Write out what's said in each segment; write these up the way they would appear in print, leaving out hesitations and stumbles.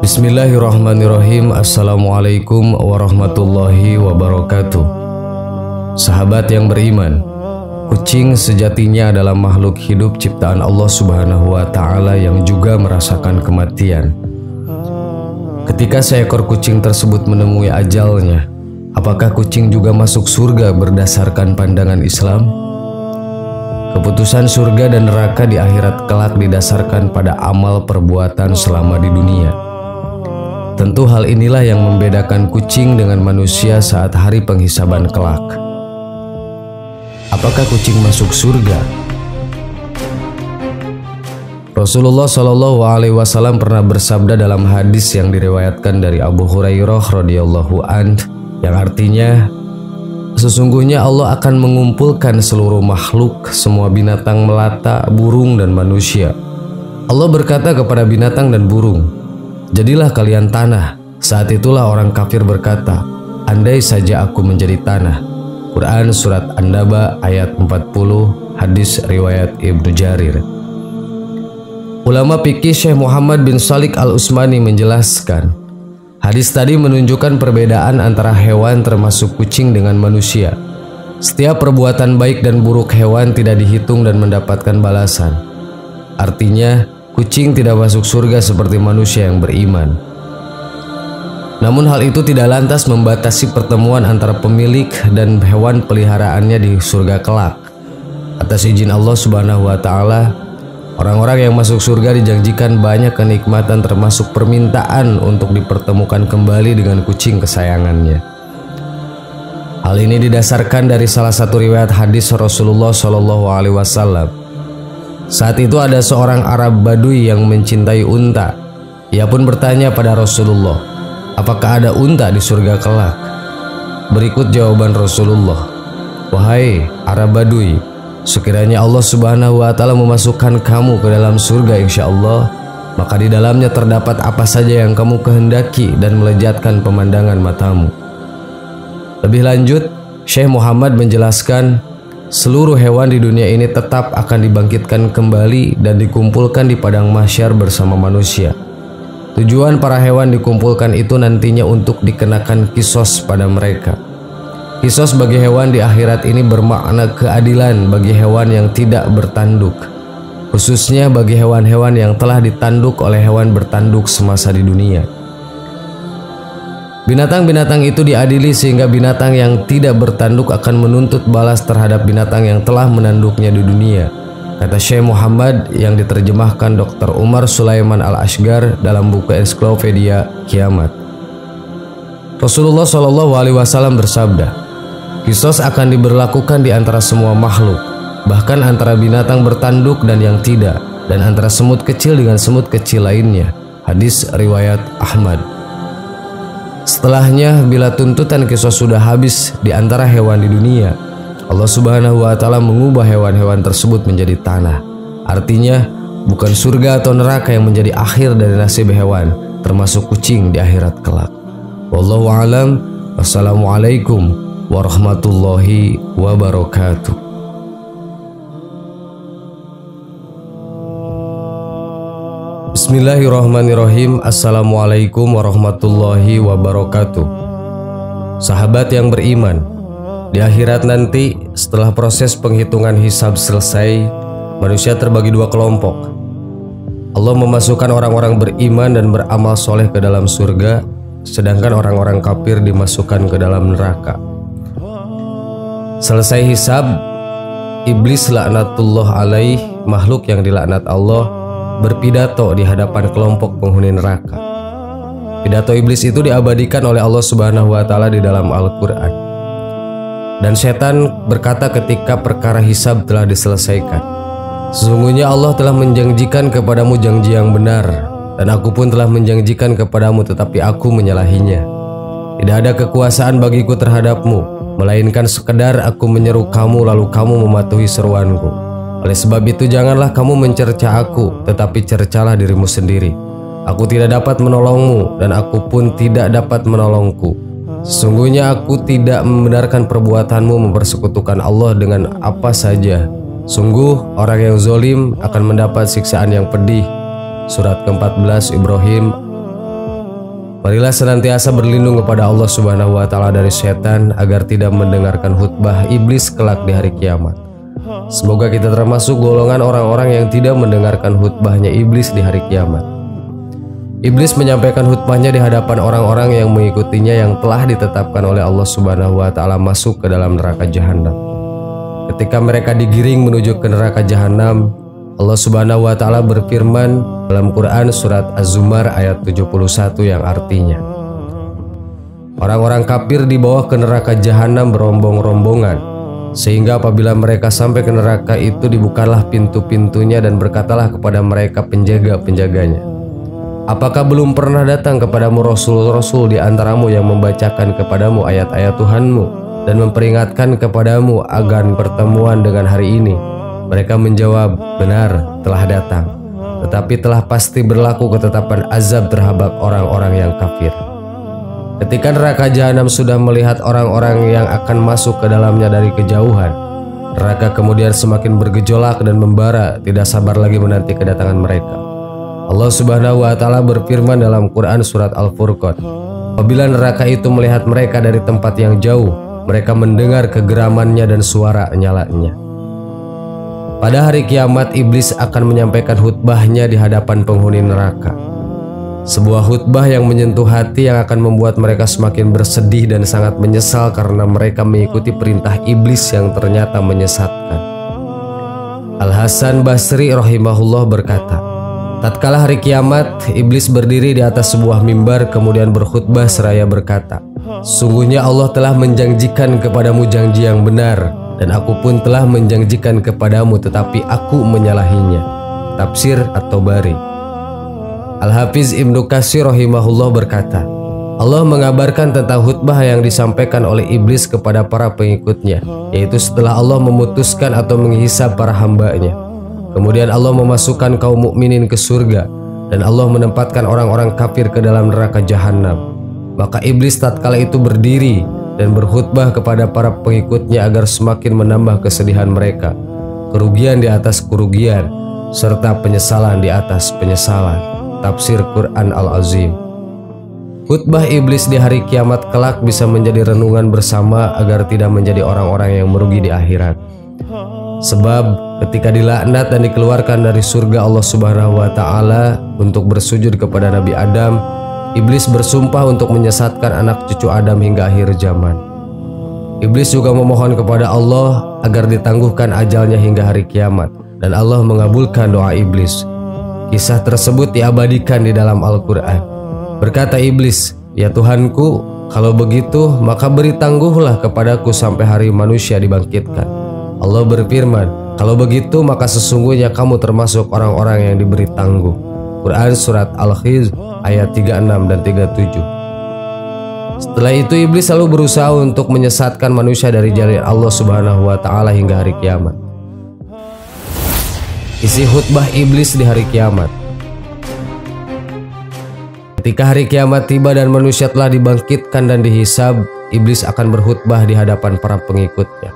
Bismillahirrahmanirrahim. Assalamualaikum warahmatullahi wabarakatuh. Sahabat yang beriman, kucing sejatinya adalah makhluk hidup ciptaan Allah Subhanahu wa Ta'ala yang juga merasakan kematian. Ketika seekor kucing tersebut menemui ajalnya, apakah kucing juga masuk surga berdasarkan pandangan Islam? Keputusan surga dan neraka di akhirat kelak didasarkan pada amal perbuatan selama di dunia. Tentu hal inilah yang membedakan kucing dengan manusia saat hari penghisaban kelak. Apakah kucing masuk surga? Rasulullah Shallallahu Alaihi Wasallam pernah bersabda dalam hadis yang diriwayatkan dari Abu Hurairah radhiyallahu anh, yang artinya, sesungguhnya Allah akan mengumpulkan seluruh makhluk, semua binatang melata, burung dan manusia. Allah berkata kepada binatang dan burung, "Jadilah kalian tanah." Saat itulah orang kafir berkata, "Andai saja aku menjadi tanah." Quran Surat An-Naba ayat 40, hadis riwayat Ibnu Jarir. Ulama fikih Syekh Muhammad bin Shalik Al-Utsmani menjelaskan, hadis tadi menunjukkan perbedaan antara hewan termasuk kucing dengan manusia. Setiap perbuatan baik dan buruk hewan tidak dihitung dan mendapatkan balasan. Artinya, kucing tidak masuk surga seperti manusia yang beriman. Namun hal itu tidak lantas membatasi pertemuan antara pemilik dan hewan peliharaannya di surga kelak. Atas izin Allah Subhanahu wa Ta'ala, orang-orang yang masuk surga dijanjikan banyak kenikmatan termasuk permintaan untuk dipertemukan kembali dengan kucing kesayangannya. Hal ini didasarkan dari salah satu riwayat hadis Rasulullah Shallallahu Alaihi Wasallam. Saat itu ada seorang Arab Badui yang mencintai unta. Ia pun bertanya pada Rasulullah, "Apakah ada unta di surga kelak?" Berikut jawaban Rasulullah, "Wahai Arab Badui, sekiranya Allah Subhanahu wa Ta'ala memasukkan kamu ke dalam surga insya Allah, maka di dalamnya terdapat apa saja yang kamu kehendaki dan melejatkan pemandangan matamu." Lebih lanjut, Syekh Muhammad menjelaskan, seluruh hewan di dunia ini tetap akan dibangkitkan kembali dan dikumpulkan di padang mahsyar bersama manusia. Tujuan para hewan dikumpulkan itu nantinya untuk dikenakan kisos pada mereka. Kisos bagi hewan di akhirat ini bermakna keadilan bagi hewan yang tidak bertanduk, khususnya bagi hewan-hewan yang telah ditanduk oleh hewan bertanduk semasa di dunia. Binatang-binatang itu diadili sehingga binatang yang tidak bertanduk akan menuntut balas terhadap binatang yang telah menanduknya di dunia, kata Syekh Muhammad yang diterjemahkan Dr. Umar Sulaiman Al-Ashgar dalam buku Ensiklopedia Kiamat. Rasulullah Shallallahu Alaihi Wasallam bersabda, "Kisos akan diberlakukan di antara semua makhluk, bahkan antara binatang bertanduk dan yang tidak, dan antara semut kecil dengan semut kecil lainnya." Hadis riwayat Ahmad. Setelahnya, bila tuntutan kisos sudah habis di antara hewan di dunia, Allah Subhanahu wa Ta'ala mengubah hewan-hewan tersebut menjadi tanah. Artinya, bukan surga atau neraka yang menjadi akhir dari nasib hewan, termasuk kucing di akhirat kelak. Wallahu a'lam. Wassalamualaikum warahmatullahi wabarakatuh. Bismillahirrahmanirrahim. Assalamualaikum warahmatullahi wabarakatuh. Sahabat yang beriman, di akhirat nanti setelah proses penghitungan hisab selesai, manusia terbagi dua kelompok. Allah memasukkan orang-orang beriman dan beramal soleh ke dalam surga, sedangkan orang-orang kafir dimasukkan ke dalam neraka. Selesai hisab, iblis laknatullah alaih, makhluk yang dilaknat Allah, berpidato di hadapan kelompok penghuni neraka. Pidato iblis itu diabadikan oleh Allah Subhanahu wa Ta'ala di dalam Al-Quran. Dan setan berkata ketika perkara hisab telah diselesaikan, "Sesungguhnya Allah telah menjanjikan kepadamu janji yang benar, dan aku pun telah menjanjikan kepadamu, tetapi aku menyalahinya. Tidak ada kekuasaan bagiku terhadapmu, melainkan sekedar aku menyeru kamu lalu kamu mematuhi seruanku. Oleh sebab itu janganlah kamu mencerca aku, tetapi cercalah dirimu sendiri. Aku tidak dapat menolongmu dan aku pun tidak dapat menolongku. Sesungguhnya aku tidak membenarkan perbuatanmu mempersekutukan Allah dengan apa saja. Sungguh orang yang zalim akan mendapat siksaan yang pedih." Surat ke-14 Ibrahim Marilah senantiasa berlindung kepada Allah Subhanahu wa Ta'ala dari setan agar tidak mendengarkan khutbah iblis kelak di hari kiamat. Semoga kita termasuk golongan orang-orang yang tidak mendengarkan khutbahnya iblis di hari kiamat. Iblis menyampaikan khutbahnya di hadapan orang-orang yang mengikutinya yang telah ditetapkan oleh Allah Subhanahu wa Ta'ala masuk ke dalam neraka jahanam. Ketika mereka digiring menuju ke neraka jahanam, Allah Subhanahu wa Ta'ala berfirman dalam Quran surat Az-Zumar ayat 71 yang artinya, orang-orang kafir dibawa ke neraka jahanam berombong-rombongan, sehingga apabila mereka sampai ke neraka itu dibukalah pintu-pintunya dan berkatalah kepada mereka penjaga-penjaganya, apakah belum pernah datang kepadamu rasul-rasul di antaramu yang membacakan kepadamu ayat-ayat Tuhanmu dan memperingatkan kepadamu akan pertemuan dengan hari ini? Mereka menjawab, benar, telah datang. Tetapi telah pasti berlaku ketetapan azab terhadap orang-orang yang kafir. Ketika neraka jahanam sudah melihat orang-orang yang akan masuk ke dalamnya dari kejauhan, neraka kemudian semakin bergejolak dan membara, tidak sabar lagi menanti kedatangan mereka. Allah Subhanahu wa Ta'ala berfirman dalam Quran surat Al-Furqan, apabila neraka itu melihat mereka dari tempat yang jauh, mereka mendengar kegeramannya dan suara nyalanya. Pada hari kiamat, iblis akan menyampaikan khutbahnya di hadapan penghuni neraka. Sebuah khutbah yang menyentuh hati yang akan membuat mereka semakin bersedih dan sangat menyesal karena mereka mengikuti perintah iblis yang ternyata menyesatkan. Al-Hasan Basri rahimahullah berkata, tatkala hari kiamat, iblis berdiri di atas sebuah mimbar kemudian berkhutbah seraya berkata, sungguhnya Allah telah menjanjikan kepadamu janji yang benar, dan aku pun telah menjanjikan kepadamu tetapi aku menyalahinya. Tafsir At-Tabari. Al-Hafiz Ibnu Katsir rahimahullah berkata, Allah mengabarkan tentang khutbah yang disampaikan oleh iblis kepada para pengikutnya, yaitu setelah Allah memutuskan atau menghisab para hambanya. Kemudian Allah memasukkan kaum mukminin ke surga dan Allah menempatkan orang-orang kafir ke dalam neraka jahanam. Maka iblis tatkala itu berdiri dan berkhutbah kepada para pengikutnya agar semakin menambah kesedihan mereka, kerugian di atas kerugian, serta penyesalan di atas penyesalan. Tafsir Quran Al-Azim. Khutbah iblis di hari kiamat kelak bisa menjadi renungan bersama agar tidak menjadi orang-orang yang merugi di akhirat. Sebab ketika dilaknat dan dikeluarkan dari surga Allah Subhanahu wa Ta'ala untuk bersujud kepada Nabi Adam, iblis bersumpah untuk menyesatkan anak cucu Adam hingga akhir zaman. Iblis juga memohon kepada Allah agar ditangguhkan ajalnya hingga hari kiamat, dan Allah mengabulkan doa iblis. Kisah tersebut diabadikan di dalam Al-Quran. Berkata iblis, ya Tuhanku, kalau begitu maka beri tangguhlah kepadaku sampai hari manusia dibangkitkan. Allah berfirman, kalau begitu maka sesungguhnya kamu termasuk orang-orang yang diberi tangguh. Quran surat Al-Hijr ayat 36 dan 37. Setelah itu iblis selalu berusaha untuk menyesatkan manusia dari jalan Allah Subhanahu wa Ta'ala hingga hari kiamat. Isi khutbah iblis di hari kiamat. Ketika hari kiamat tiba dan manusia telah dibangkitkan dan dihisab, iblis akan berkhutbah di hadapan para pengikutnya.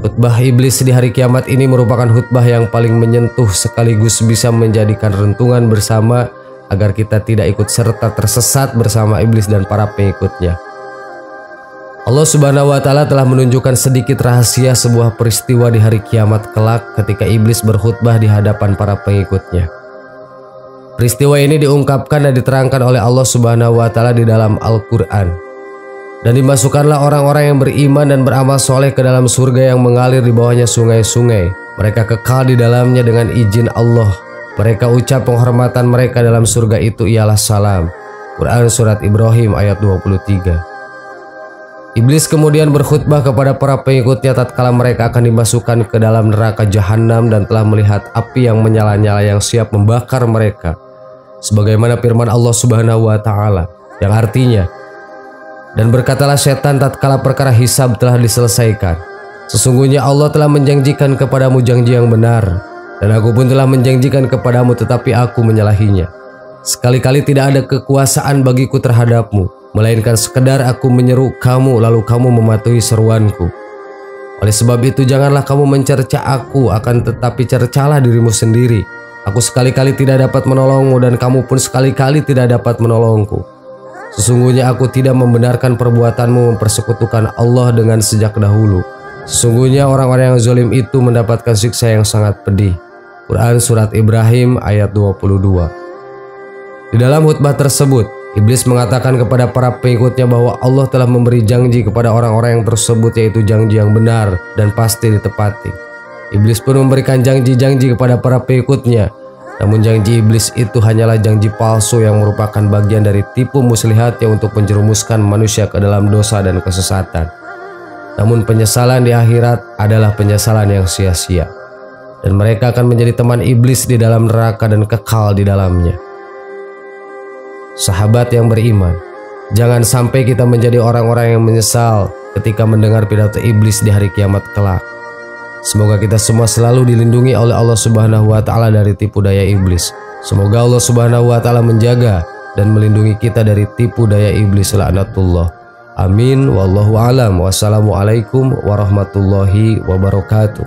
Khutbah iblis di hari kiamat ini merupakan khutbah yang paling menyentuh sekaligus bisa menjadikan rentungan bersama agar kita tidak ikut serta tersesat bersama iblis dan para pengikutnya. Allah Subhanahu wa Ta'ala telah menunjukkan sedikit rahasia sebuah peristiwa di hari kiamat kelak ketika iblis berkhutbah di hadapan para pengikutnya. Peristiwa ini diungkapkan dan diterangkan oleh Allah Subhanahu wa Ta'ala di dalam Al-Quran. Dan dimasukkanlah orang-orang yang beriman dan beramal soleh ke dalam surga yang mengalir di bawahnya sungai-sungai. Mereka kekal di dalamnya dengan izin Allah. Mereka ucap penghormatan mereka dalam surga itu ialah salam. Quran surat Ibrahim ayat 23. Iblis kemudian berkhutbah kepada para pengikutnya tatkala mereka akan dimasukkan ke dalam neraka jahanam dan telah melihat api yang menyala-nyala yang siap membakar mereka. Sebagaimana firman Allah Subhanahu wa Ta'ala yang artinya, dan berkatalah setan tatkala perkara hisab telah diselesaikan, sesungguhnya Allah telah menjanjikan kepadamu janji yang benar, dan aku pun telah menjanjikan kepadamu tetapi aku menyalahinya. Sekali-kali tidak ada kekuasaan bagiku terhadapmu, melainkan sekedar aku menyeru kamu lalu kamu mematuhi seruanku. Oleh sebab itu janganlah kamu mencerca aku, akan tetapi cercalah dirimu sendiri. Aku sekali-kali tidak dapat menolongmu dan kamu pun sekali-kali tidak dapat menolongku. Sesungguhnya aku tidak membenarkan perbuatanmu mempersekutukan Allah dengan sejak dahulu. Sesungguhnya orang-orang yang zalim itu mendapatkan siksa yang sangat pedih. Quran Surat Ibrahim ayat 22. Di dalam khutbah tersebut, Iblis mengatakan kepada para pengikutnya bahwa Allah telah memberi janji kepada orang-orang yang tersebut, yaitu janji yang benar dan pasti ditepati. Iblis pun memberikan janji-janji kepada para pengikutnya. Namun janji iblis itu hanyalah janji palsu yang merupakan bagian dari tipu muslihatnya untuk menjerumuskan manusia ke dalam dosa dan kesesatan. Namun penyesalan di akhirat adalah penyesalan yang sia-sia, dan mereka akan menjadi teman iblis di dalam neraka dan kekal di dalamnya. Sahabat yang beriman, jangan sampai kita menjadi orang-orang yang menyesal ketika mendengar pidato iblis di hari kiamat kelak. Semoga kita semua selalu dilindungi oleh Allah Subhanahu wa Ta'ala dari tipu daya iblis. Semoga Allah Subhanahu wa Ta'ala menjaga dan melindungi kita dari tipu daya iblis laknatullah. Amin. Wallahu alam. Wassalamualaikum warahmatullahi wabarakatuh.